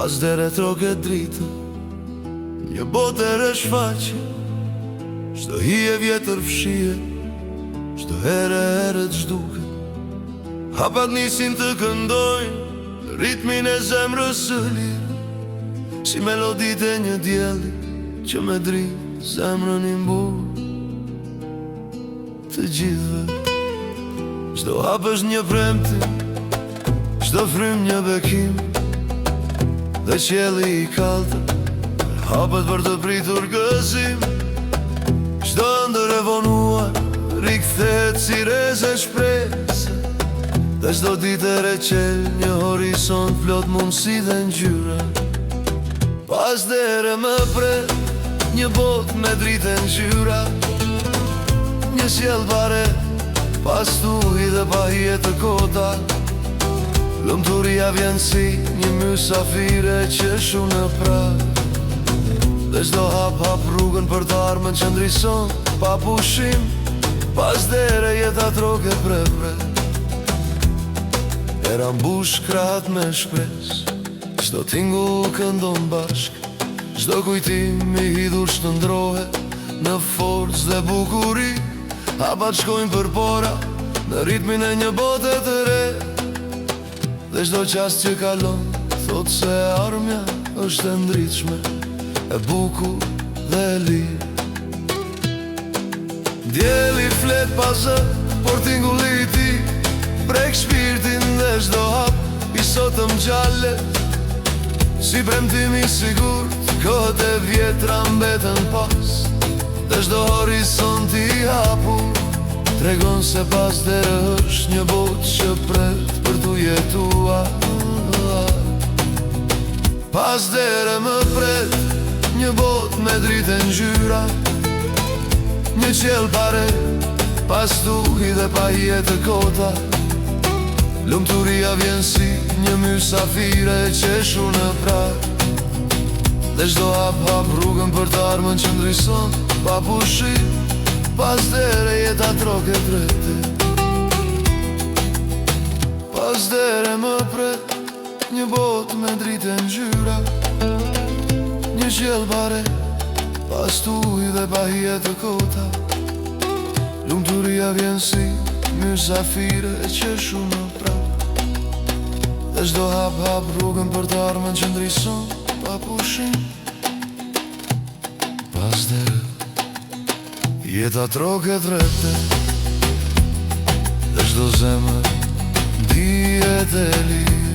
Pas dere troke dritë, një botere shfaqe, çdo hije vjetër fshije, çdo herë t'zhduke. Hapat nisin të këndojnë ritmin e zemrës së lirë, si melodit e një djeli që me dritë zemrën i mburë të gjithëve. Çdo hap është një premtim, çdo frym një bekim, dhe qielli i kaltër hapet për të pritur gëzim. Çdo ëndër e vonuar rikthehet si reze shpresë, dhe çdo ditë e reqel një horizont plot mundësi dhe ngjyra. Pas dere më pret një botë me dritë e ngjyra, një sjell bare pas tuhi dhe pahije të kota. Lumturia vjen si një mysafire që shu në prag, dhe çdo hap rrugën për të ardhmen që ndrison pa pushim. Pas dere jeta troke prepre, era mbush krahët me shpres, çdo tingull këndon bashk, çdo kujtim i hidhur shndrohet në forcë dhe bukuri. Hapat shkojnë përpora në ritmin e një bote të re, dhe çdo qast që kalon thot se armja është e ndritshme, e bukur dhe e lirë. Djeli flet pa zë, por tingulli i tij prek shpirtin dhe çdo hap i sotëm gjale, si premtim i sigurt. Kohët e vjetra mbeten pas, dhe çdo horizont i hapur tregon se pas dere është një botë që pret për t'u jetuar. Pas dere më pret një botë me dritë e ngjyra, një qiell pare pas tuhi dhe pahije të kota. Lumturia vjen si një mysafire që shu në prag, dhe çdo hap rrugën për të ardhmen që ndrison pa pushim. Pas dere jeta troke drejte, pas dere më pret një botë me dritë e ngjyra, një qiell bare pas tuhi dhe pahije të kota. Lumturia vjen si mysafire që shu në prag, dhe çdo hap rrugën për të ardhmen që ndrison pa pushim. Pas dere jeta troke drejte, dhe çdo zemër dihet e lirë.